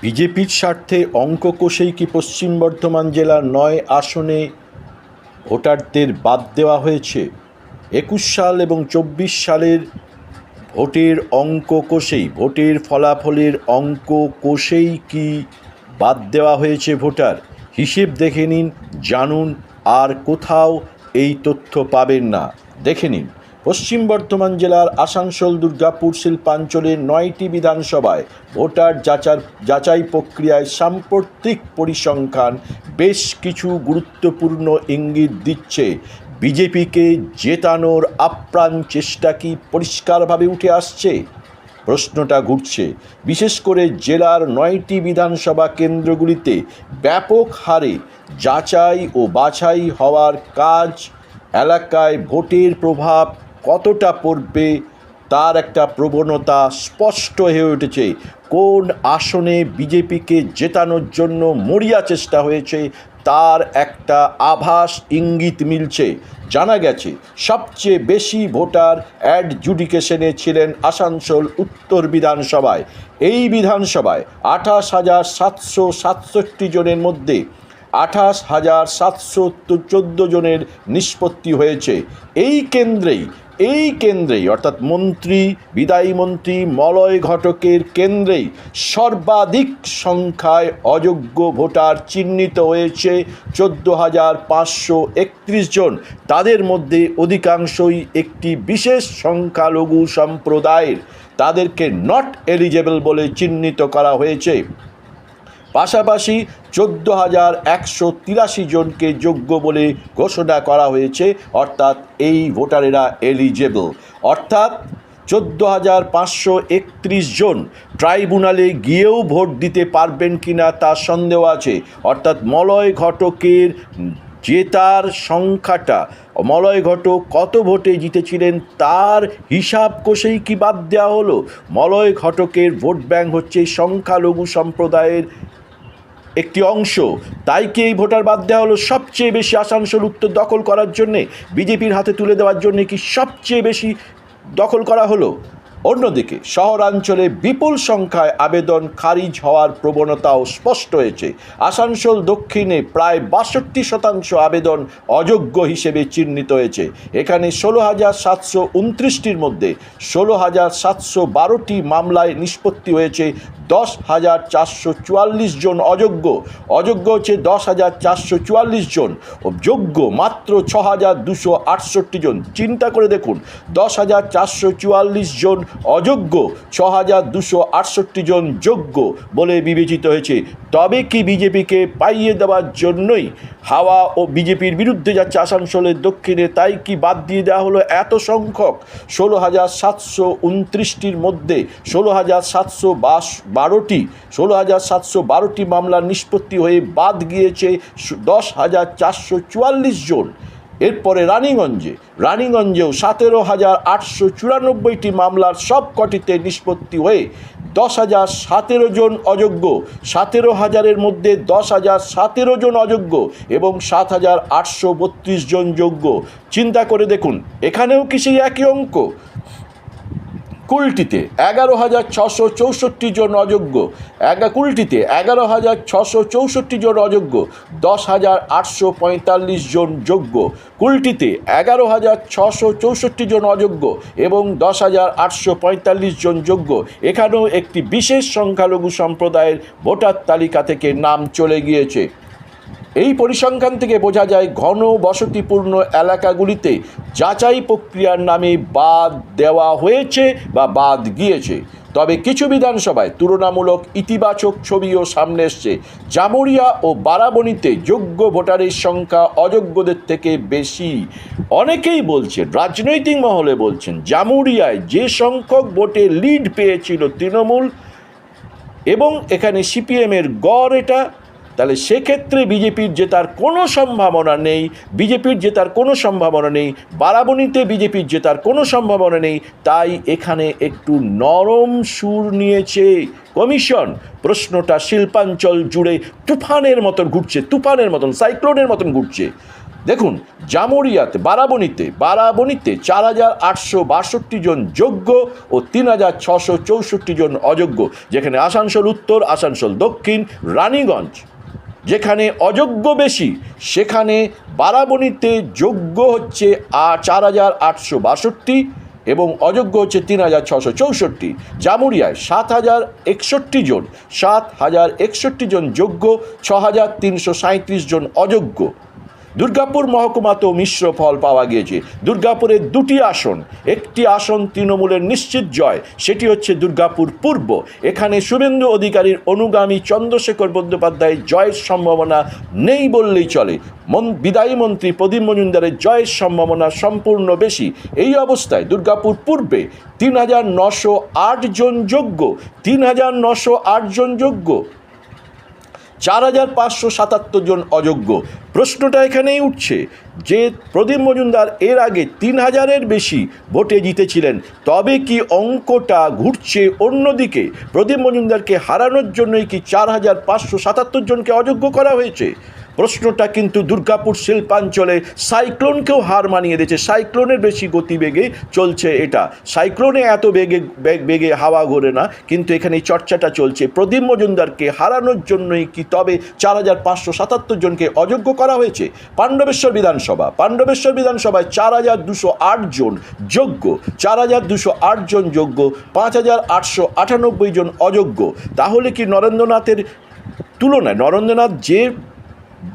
বিজেপির স্বার্থে অঙ্ক কষেই কি পশ্চিম বর্ধমান জেলার ৯ আসনে ভোটারদের বাদ দেওয়া হয়েছে? ২১ সাল এবং ২৪ সালের ভোটের অঙ্ক কষেই, ভোটের ফলাফলের অঙ্ক কষেই কি বাদ দেওয়া হয়েছে ভোটার? হিসেব দেখে নিন, জানুন। আর কোথাও এই তথ্য পাবেন না, দেখে নিন। পশ্চিম বর্ধমান জেলার আসানসোল, দুর্গাপুর, শিল্পাঞ্চলের ৯টি বিধানসভায় ভোটার যাচাই প্রক্রিয়ায় সাম্প্রতিক পরিসংখ্যান বেশ কিছু গুরুত্বপূর্ণ ইঙ্গিত দিচ্ছে। বিজেপিকে জেতানোর আপ্রাণ চেষ্টা কি পরিষ্কারভাবে উঠে আসছে? প্রশ্নটা ঘুরছে। বিশেষ করে জেলার ৯টি বিধানসভা কেন্দ্রগুলিতে ব্যাপক হারে যাচাই ও বাছাই হওয়ার কাজ এলাকায় ভোটের প্রভাব কতটা পড়বে তার একটা প্রবণতা স্পষ্ট হয়ে উঠেছে। কোন আসনে বিজেপিকে জেতানোর জন্য মরিয়া চেষ্টা হয়েছে তার একটা আভাস ইঙ্গিত মিলছে। জানা গেছে সবচেয়ে বেশি ভোটার অ্যাডজুডিকেশনে ছিলেন আসানসোল উত্তর বিধানসভায়। এই বিধানসভায় ২৮,৭৬৭ জনের মধ্যে ২৮,৭১৪ জনের নিষ্পত্তি হয়েছে। এই কেন্দ্রেই অর্থাৎ বিদায়ী মন্ত্রী মলয় ঘটকের কেন্দ্রেই সর্বাধিক সংখ্যায় অযোগ্য ভোটার চিহ্নিত হয়েছে ১৪,৫৩১ জন। তাদের মধ্যে অধিকাংশই একটি বিশেষ সংখ্যালঘু সম্প্রদায়ের। তাদেরকে নট এলিজেবল বলে চিহ্নিত করা হয়েছে। পাশাপাশি ১৪,১৮৩ জনকে যোগ্য বলে ঘোষণা করা হয়েছে, অর্থাৎ এই ভোটারেরা এলিজেবল। অর্থাৎ ১৪,৫৩১ জন ট্রাইব্যুনালে গিয়েও ভোট দিতে পারবেন কিনা তা সন্দেহ আছে। অর্থাৎ মলয় ঘটকের জেতার সংখ্যাটা, মলয় ঘটক কত ভোটে জিতেছিলেন তার হিসাব কষেই কি বাদ দেওয়া হলো? মলয় ঘটকের ভোট ব্যাংক হচ্ছে সংখ্যালঘু সম্প্রদায়ের একটি অংশ, তাই কি এই ভোটার বাদ দেওয়া হলো? সবচেয়ে বেশি আসানসোল উত্তর দখল করার জন্যে, বিজেপির হাতে তুলে দেওয়ার জন্যে কি সবচেয়ে বেশি দখল করা হলো? অন্যদিকে শহরাঞ্চলে বিপুল সংখ্যায় আবেদন খারিজ হওয়ার প্রবণতাও স্পষ্ট হয়েছে। আসানসোল দক্ষিণে প্রায় ৬২% আবেদন অযোগ্য হিসেবে চিহ্নিত হয়েছে। এখানে ১৬,৭২৯টির মধ্যে ১৬,৭১২টি মামলায় নিষ্পত্তি হয়েছে ১০,৪৪৪ জন অযোগ্য হচ্ছে ১০,৪৪৪ জন, যোগ্য মাত্র ৬,২৬৮ জন। চিন্তা করে দেখুন, ১০,৪৪৪ জন অযোগ্য, ৬,২৬৮ জন যোগ্য বলে বিবেচিত হয়েছে। তবে কি বিজেপিকে পাইয়ে দেওয়ার জন্যই হাওয়া ও বিজেপির বিরুদ্ধে যাচ্ছে আসানসোলের দক্ষিণে, তাই কি বাদ দিয়ে দেওয়া হলো এত সংখ্যক? ১৬,৭২৯টির মধ্যে ১৬,৭১২টি মামলার নিষ্পত্তি হয়ে বাদ গিয়েছে ১০,৪৪৪ জন। এরপরে রানীগঞ্জেও ১৭,৮৯৪টি মামলার সবকটিতে নিষ্পত্তি হয়ে ১০,০১৭ জন অযোগ্য, ১৭,০০০-এর মধ্যে ১০,০১৭ জন অযোগ্য এবং ৭,৮৩২ জন যোগ্য। চিন্তা করে দেখুন, এখানেও কি সেই একই অঙ্ক? কুলটিতে ১১,৬৬৪ জন অযোগ্য, কুলটিতে ১১,৬৬৪ জন অযোগ্য, ১০,৮৪৫ জন যোগ্য। কুলটিতে ১১,৬৬৪ জন অযোগ্য এবং ১০,৮৪৫ জন যোগ্য। এখানেও একটি বিশেষ সংখ্যালঘু সম্প্রদায়ের ভোটার তালিকা থেকে নাম চলে গিয়েছে। এই পরিসংখ্যান থেকে বোঝা যায় ঘন বসতিপূর্ণ এলাকাগুলিতে যাচাই প্রক্রিয়ার নামে বাদ দেওয়া হয়েছে বা বাদ গিয়েছে। তবে কিছু বিধানসভায় তুলনামূলক ইতিবাচক ছবিও সামনে এসছে। জামুরিয়া ও বারাবণীতে যোগ্য ভোটারের সংখ্যা অযোগ্যদের থেকে বেশি। অনেকেই বলছেন, রাজনৈতিক মহলে বলছেন, জামুরিয়ায় যে সংখ্যক ভোটে লিড পেয়েছিল তৃণমূল এবং এখানে সিপিএমের গড় এটা, তাহলে সেক্ষেত্রে বিজেপির জেতার কোনো সম্ভাবনা নেই। বারাবণীতে বিজেপির জেতার কোনো সম্ভাবনা নেই। তাই এখানে একটু নরম সুর নিয়েছে কমিশন। প্রশ্নটা শিল্পাঞ্চল জুড়ে তুফানের মতন, সাইক্লোনের মতন ঘুরছে। দেখুন, জামুরিয়াতে বারাবণীতে 4,862 জন যোগ্য ও 3,664 জন অযোগ্য। যেখানে আসানসোল উত্তর, আসানসোল দক্ষিণ, রানীগঞ্জ যেখানে অযোগ্য বেশি, সেখানে বারাবণীতে যোগ্য হচ্ছে 4,862 এবং অযোগ্য হচ্ছে 3,664। জামুরিয়ায় 7,061 জন, 7,061 জন যোগ্য, 6,337 জন অযোগ্য। দুর্গাপুর মহকুমাতেও মিশ্র ফল পাওয়া গিয়েছে। দুর্গাপুরের দুটি আসন, একটি আসন তৃণমূলের নিশ্চিত জয়, সেটি হচ্ছে দুর্গাপুর পূর্ব। এখানে শুভেন্দু অধিকারীর অনুগামী চন্দ্রশেখর বন্দ্যোপাধ্যায়ের জয়ের সম্ভাবনা নেই বললেই চলে। বিদায়ী মন্ত্রী প্রদীপ মজুমদারের জয়ের সম্ভাবনা সম্পূর্ণ বেশি। এই অবস্থায় দুর্গাপুর পূর্বে 3,908 জন যোগ্য, 3,908 জন যোগ্য, 4,577 জন অযোগ্য। প্রশ্নটা এখানেই উঠছে যে প্রদীপ মজুমদার এর আগে 3,000-এর বেশি ভোটে জিতেছিলেন, তবে কি অঙ্কটা ঘুরছে অন্যদিকে? প্রদীপ মজুমদারকে হারানোর জন্যই কি 4,577 জনকে অযোগ্য করা হয়েছে? প্রশ্নটা কিন্তু দুর্গাপুর শিল্পাঞ্চলে সাইক্লোনকেও হার মানিয়ে দিয়েছে। সাইক্লোনের বেশি গতিবেগে চলছে এটা। সাইক্লোনে এত বেগে হাওয়া ঘোরে না, কিন্তু এখানে চর্চাটা চলছে প্রদীপ মজুমদারকে হারানোর জন্যই কি তবে 4,577 জনকে অযোগ্য করা হয়েছে। পাণ্ডবেশ্বর বিধানসভায় 4,208 জন যোগ্য, 4,208 জন যোগ্য, 5,898 জন অযোগ্য। তাহলে কি নরেন্দ্রনাথের তুলনায় নরেন্দ্রনাথ যে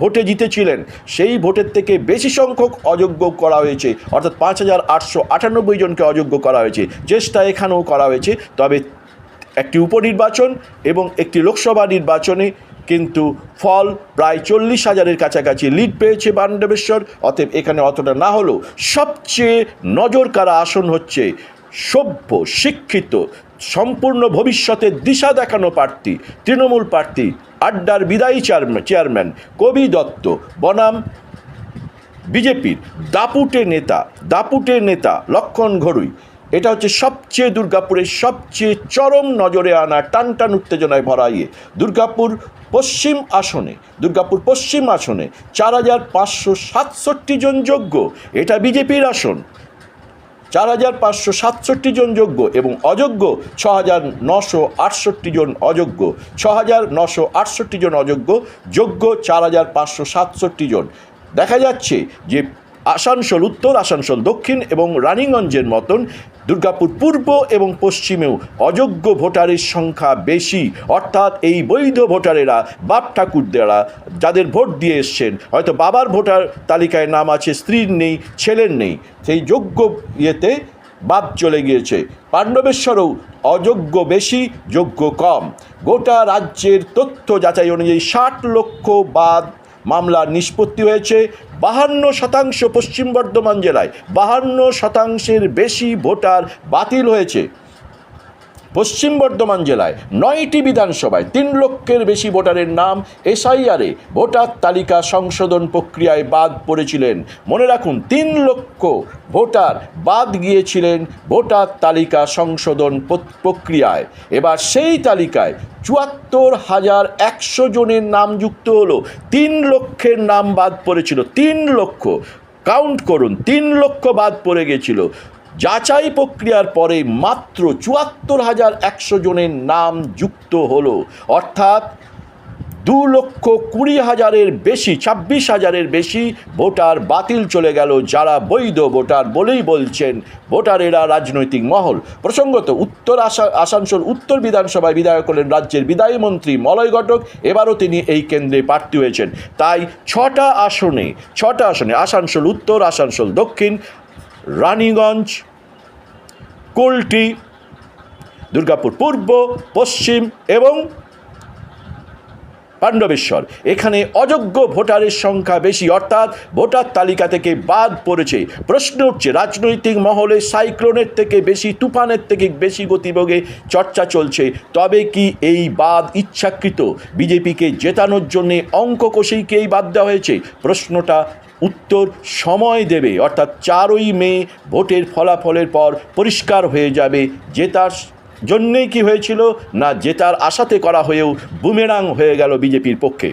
ভোটে জিতেছিলেন সেই ভোটের থেকে বেশি সংখ্যক অযোগ্য করা হয়েছে, অর্থাৎ 5,898 জনকে অযোগ্য করা হয়েছে। চেষ্টা এখানেও করা হয়েছে, তবে একটি উপনির্বাচন এবং একটি লোকসভা নির্বাচনে কিন্তু ফল প্রায় 40,000-এর কাছাকাছি লিড পেয়েছে পাণ্ডবেশ্বর। অতএব এখানে অতটা না হলেও সবচেয়ে নজর কাড়া আসন হচ্ছে সভ্য, শিক্ষিত, সম্পূর্ণ ভবিষ্যতের দিশা দেখানো প্রার্থী, তৃণমূল প্রার্থী, আড্ডার বিদায়ী চেয়ারম্যান কবি দত্ত বনাম বিজেপির দাপুটে নেতা লক্ষণ ঘড়ুই। এটা হচ্ছে সবচেয়ে দুর্গাপুরের সবচেয়ে চরম নজরে আনা, টানটান উত্তেজনায় ভরা দুর্গাপুর পশ্চিম আসনে 4,567 জন যোগ্য, এটা বিজেপির আসন। 4,567 জন যোগ্য এবং অযোগ্য 6,968 জন অযোগ্য, 6,968 জন অযোগ্য, যোগ্য 4,567 জন। দেখা যাচ্ছে যে আসানসোল উত্তর, আসানসোল দক্ষিণ এবং রানীগঞ্জের মতন দুর্গাপুর পূর্ব এবং পশ্চিমেও অযোগ্য ভোটারের সংখ্যা বেশি। অর্থাৎ এই বৈধ ভোটারেরা, বাপ ঠাকুরদারা যাদের ভোট দিয়ে এসছেন, হয়তো বাবার ভোটার তালিকায় নাম আছে, স্ত্রীর নেই, ছেলের নেই, সেই যোগ্য ইয়েতে বাদ চলে গিয়েছে। পাণ্ডবেশ্বরেও অযোগ্য বেশি, যোগ্য কম। গোটা রাজ্যের তথ্য যাচাই অনুযায়ী 60 লক্ষ বাদ মামলার নিষ্পত্তি হয়েছে। 52% পশ্চিম বর্ধমান জেলায় 52%-এর বেশি ভোটার বাতিল হয়েছে। পশ্চিম বর্ধমান জেলায় 9টি বিধানসভায় 3 লক্ষের বেশি ভোটারের নাম এসআইআরে ভোটার তালিকা সংশোধন প্রক্রিয়ায় বাদ পড়েছিলেন। মনে রাখুন, 3 লক্ষ ভোটার বাদ গিয়েছিলেন ভোটার তালিকা সংশোধন প্রক্রিয়ায়। এবার সেই তালিকায় 74,100 জনের নাম যুক্ত হলো। 3 লক্ষের নাম বাদ পড়েছিল। 3 লক্ষ, কাউন্ট করুন, 3 লক্ষ বাদ পড়ে গেছিল। যাচাই প্রক্রিয়ার পরে মাত্র 74,100 জনের নাম যুক্ত হলো। অর্থাৎ 2,20,000-এর বেশি, 26,000-এর বেশি ভোটার বাতিল চলে গেল, যারা বৈধ ভোটার বলেই বলছেন ভোটারেরা রাজনৈতিক মহল। প্রসঙ্গত, আসানসোল উত্তর বিধানসভায় বিধায়ক হলেন রাজ্যের বিদায়ী মন্ত্রী মলয় ঘটক। এবারও তিনি এই কেন্দ্রে প্রার্থী হয়েছেন। তাই 6টা আসনে আসানসোল উত্তর, আসানসোল দক্ষিণ, রানীগঞ্জ, কুলটি, দুর্গাপুর পূর্ব, পশ্চিম এবং পাণ্ডবেশ্বর, এখানে অযোগ্য ভোটারের সংখ্যা বেশি, অর্থাৎ ভোটার তালিকা থেকে বাদ পড়েছে। প্রশ্ন উঠছে, রাজনৈতিক মহলে সাইক্লোনের থেকে বেশি, তুফানের থেকে বেশি গতিবেগে চর্চা চলছে। তবে কি এই বাদ ইচ্ছাকৃত? বিজেপিকে জেতানোর জন্যে অঙ্ক কষেই কি এই বাদ দেওয়া হয়েছে? প্রশ্নটা উত্তর সময় দেবে, অর্থাৎ 4ই মে ভোটের ফলাফলের পর পরিষ্কার হয়ে যাবে জেতার জন্যেই কি হয়েছিল, না জেতার আশাতে করা হয়েও বুমেরাং হয়ে গেল বিজেপির পক্ষে।